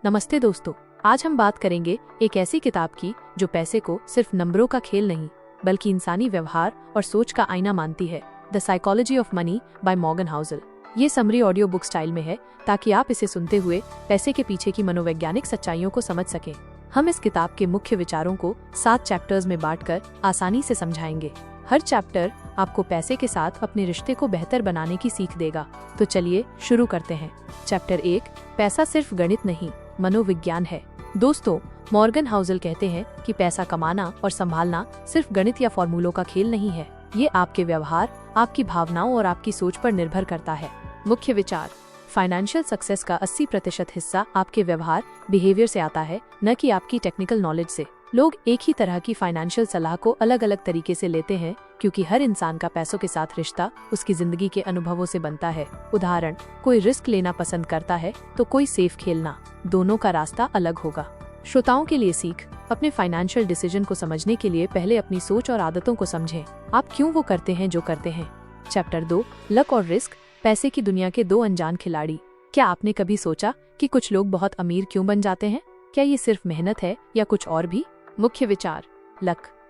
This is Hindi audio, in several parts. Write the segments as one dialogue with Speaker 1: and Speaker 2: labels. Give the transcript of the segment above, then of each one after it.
Speaker 1: नमस्ते दोस्तों, आज हम बात करेंगे एक ऐसी किताब की जो पैसे को सिर्फ नंबरों का खेल नहीं बल्कि इंसानी व्यवहार और सोच का आईना मानती है। The psychology of money by Morgan Housel. ये समरी ऑडियो बुक स्टाइल में है ताकि आप इसे सुनते हुए पैसे के पीछे की मनोवैज्ञानिक सच्चाइयों को समझ सकें। हम इस किताब के मुख्य विचारों को 7 चैप्टर्स में बांटकर आसानी से समझाएंगे। हर चैप्टर आपको पैसे के साथ अपने रिश्ते को बेहतर बनाने की सीख देगा। तो चलिए शुरू करते हैं। चैप्टर 1, पैसा सिर्फ गणित नहीं, मनोविज्ञान है। दोस्तों, मॉर्गन हाउसल कहते हैं कि पैसा कमाना और संभालना सिर्फ गणित या फॉर्मूलों का खेल नहीं है। ये आपके व्यवहार, आपकी भावनाओं और आपकी सोच पर निर्भर करता है। मुख्य विचार: फाइनेंशियल सक्सेस का 80% हिस्सा आपके व्यवहार, बिहेवियर से आता है, न कि आपकी टेक्निकल नॉलेज से। लोग एक ही तरह की फाइनेंशियल सलाह को अलग अलग तरीके से लेते हैं क्योंकि हर इंसान का पैसों के साथ रिश्ता उसकी जिंदगी के अनुभवों से बनता है। उदाहरण, कोई रिस्क लेना पसंद करता है तो कोई सेफ खेलना। दोनों का रास्ता अलग होगा। श्रोताओं के लिए सीख: अपने फाइनेंशियल डिसीजन को समझने के लिए पहले अपनी सोच और आदतों को समझें। आप क्यों वो करते हैं जो करते हैं। चैप्टर 2, लक और रिस्क, पैसे की दुनिया के 2 अनजान खिलाड़ी। क्या आपने कभी सोचा कि कुछ लोग बहुत अमीर क्यों बन जाते हैं? क्या ये सिर्फ मेहनत है या कुछ और भी? मुख्य विचार: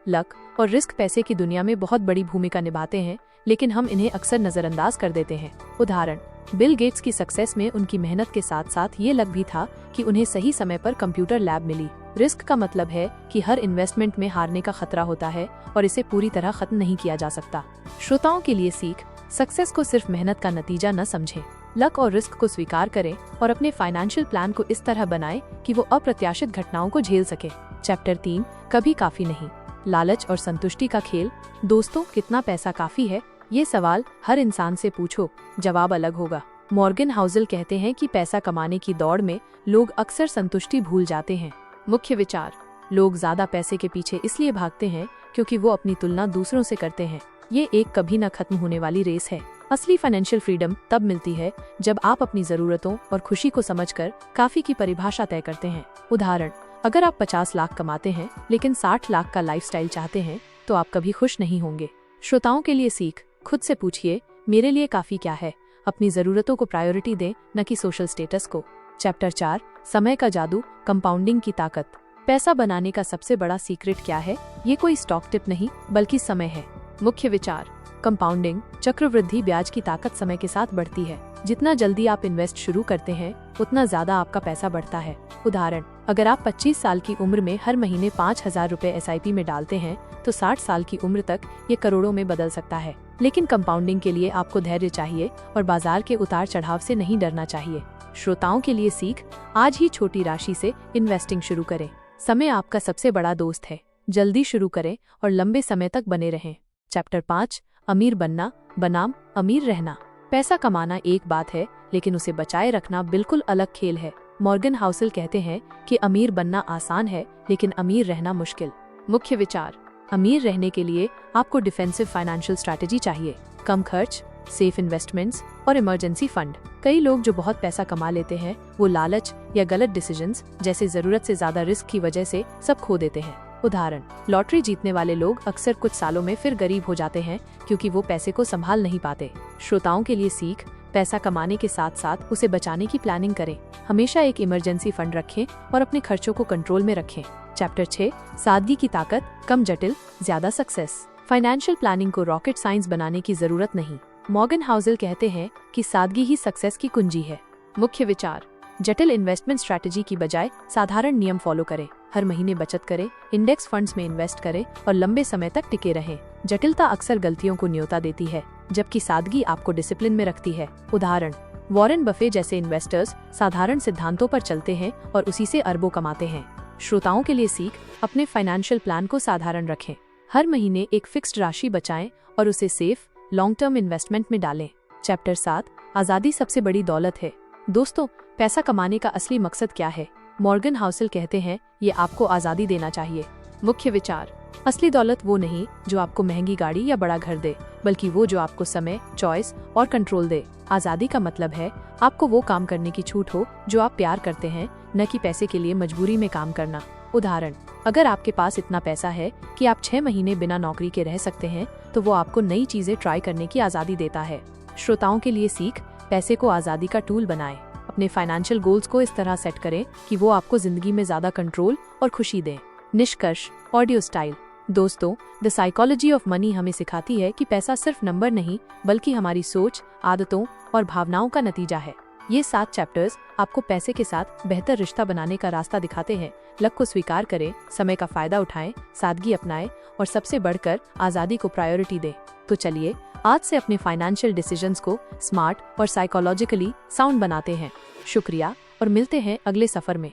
Speaker 1: लक और रिस्क पैसे की दुनिया में बहुत बड़ी भूमिका निभाते हैं, लेकिन हम इन्हें अक्सर नजरअंदाज कर देते हैं। उदाहरण, बिल गेट्स की सक्सेस में उनकी मेहनत के साथ साथ ये लक भी था कि उन्हें सही समय पर कंप्यूटर लैब मिली। रिस्क का मतलब है कि हर इन्वेस्टमेंट में हारने का खतरा होता है और इसे पूरी तरह खत्म नहीं किया जा सकता। श्रोताओं के लिए सीख: सक्सेस को सिर्फ मेहनत का नतीजा न समझें। लक और रिस्क को स्वीकार करें और अपने फाइनेंशियल प्लान को इस तरह बनाएं कि वो अप्रत्याशित घटनाओं को झेल सके। चैप्टर 3, कभी काफी नहीं, लालच और संतुष्टि का खेल। दोस्तों, कितना पैसा काफी है? ये सवाल हर इंसान से पूछो, जवाब अलग होगा। मॉर्गन हाउसल कहते हैं कि पैसा कमाने की दौड़ में लोग अक्सर संतुष्टि भूल जाते हैं। मुख्य विचार: लोग ज्यादा पैसे के पीछे इसलिए भागते हैं क्योंकि वो अपनी तुलना दूसरों से करते हैं। ये एक कभी न खत्म होने वाली रेस है। असली फाइनेंशियल फ्रीडम तब मिलती है जब आप अपनी जरूरतों और खुशी को समझकर काफी की परिभाषा तय करते हैं। उदाहरण, अगर आप 50 लाख कमाते हैं लेकिन 60 लाख का लाइफस्टाइल चाहते हैं तो आप कभी खुश नहीं होंगे। श्रोताओं के लिए सीख: खुद से पूछिए, मेरे लिए काफी क्या है? अपनी जरूरतों को प्रायोरिटी दें, न कि सोशल स्टेटस को। चैप्टर 4, समय का जादू, कंपाउंडिंग की ताकत। पैसा बनाने का सबसे बड़ा सीक्रेट क्या है? ये कोई स्टॉक टिप नहीं बल्कि समय है। मुख्य विचार: कंपाउंडिंग, चक्रवृद्धि ब्याज की ताकत समय के साथ बढ़ती है। जितना जल्दी आप इन्वेस्ट शुरू करते हैं उतना ज्यादा आपका पैसा बढ़ता है। उदाहरण, अगर आप 25 साल की उम्र में हर महीने 5,000 रुपए SIP में डालते हैं तो 60 साल की उम्र तक ये करोड़ों में बदल सकता है। लेकिन कंपाउंडिंग के लिए आपको धैर्य चाहिए और बाजार के उतार चढ़ाव से नहीं डरना चाहिए। श्रोताओं के लिए सीख: आज ही छोटी राशि से इन्वेस्टिंग शुरू करें। समय आपका सबसे बड़ा दोस्त है। जल्दी शुरू करें और लंबे समय तक बने रहें। चैप्टर 5, अमीर बनना बनाम अमीर रहना। पैसा कमाना एक बात है, लेकिन उसे बचाए रखना बिल्कुल अलग खेल है। मॉर्गन हाउसल कहते हैं कि अमीर बनना आसान है लेकिन अमीर रहना मुश्किल। मुख्य विचार: अमीर रहने के लिए आपको डिफेंसिव फाइनेंशियल स्ट्रैटेजी चाहिए। कम खर्च, सेफ इन्वेस्टमेंट्स और इमरजेंसी फंड। कई लोग जो बहुत पैसा कमा लेते हैं वो लालच या गलत डिसीजंस जैसे जरूरत से ज्यादा रिस्क की वजह से सब खो देते हैं। उदाहरण, लॉटरी जीतने वाले लोग अक्सर कुछ सालों में फिर गरीब हो जाते हैं क्योंकि वो पैसे को संभाल नहीं पाते। श्रोताओं के लिए सीख: पैसा कमाने के साथ साथ उसे बचाने की प्लानिंग करें। हमेशा एक इमरजेंसी फंड रखें और अपने खर्चों को कंट्रोल में रखें। चैप्टर 6, सादगी की ताकत, कम जटिल, ज्यादा सक्सेस। फाइनेंशियल प्लानिंग को रॉकेट साइंस बनाने की जरूरत नहीं। मॉर्गन हाउसल कहते हैं कि सादगी ही सक्सेस की कुंजी है। मुख्य विचार: जटिल इन्वेस्टमेंट स्ट्रैटेजी की बजाय साधारण नियम फॉलो करें। हर महीने बचत करें, इंडेक्स फंड्स में इन्वेस्ट करें और लंबे समय तक टिके रहें। जटिलता अक्सर गलतियों को न्योता देती है, जबकि सादगी आपको डिसिप्लिन में रखती है। उदाहरण, वॉरेन बफे जैसे इन्वेस्टर्स साधारण सिद्धांतों पर चलते हैं और उसी से अरबों कमाते हैं। श्रोताओं के लिए सीख: अपने फाइनेंशियल प्लान को साधारण रखें। हर महीने एक फिक्स्ड राशि बचाएं और उसे सेफ लॉन्ग टर्म इन्वेस्टमेंट में डालें। चैप्टर 7, आजादी सबसे बड़ी दौलत है। दोस्तों, पैसा कमाने का असली मकसद क्या है? मॉर्गन हाउसल कहते हैं ये आपको आजादी देना चाहिए। मुख्य विचार: असली दौलत वो नहीं जो आपको महंगी गाड़ी या बड़ा घर दे, बल्कि वो जो आपको समय, चॉइस और कंट्रोल दे। आजादी का मतलब है आपको वो काम करने की छूट हो जो आप प्यार करते हैं, न कि पैसे के लिए मजबूरी में काम करना। उदाहरण, अगर आपके पास इतना पैसा है कि आप 6 महीने बिना नौकरी के रह सकते हैं तो वो आपको नई चीजें ट्राई करने की आजादी देता है। श्रोताओं के लिए सीख: पैसे को आजादी का टूल बनाएं। अपने फाइनेंशियल गोल्स को इस तरह सेट करें कि वो आपको जिंदगी में ज्यादा कंट्रोल और खुशी दें। निष्कर्ष, ऑडियो स्टाइल। दोस्तों, द साइकोलॉजी ऑफ मनी हमें सिखाती है कि पैसा सिर्फ नंबर नहीं बल्कि हमारी सोच, आदतों और भावनाओं का नतीजा है। ये 7 चैप्टर्स आपको पैसे के साथ बेहतर रिश्ता बनाने का रास्ता दिखाते हैं। लक को स्वीकार करें, समय का फायदा उठाएं, सादगी अपनाएं और सबसे बढ़कर आज़ादी को प्रायोरिटी दें। तो चलिए आज से अपने फाइनेंशियल डिसीजंस को स्मार्ट और साइकोलॉजिकली साउंड बनाते हैं। शुक्रिया और मिलते हैं अगले सफर में।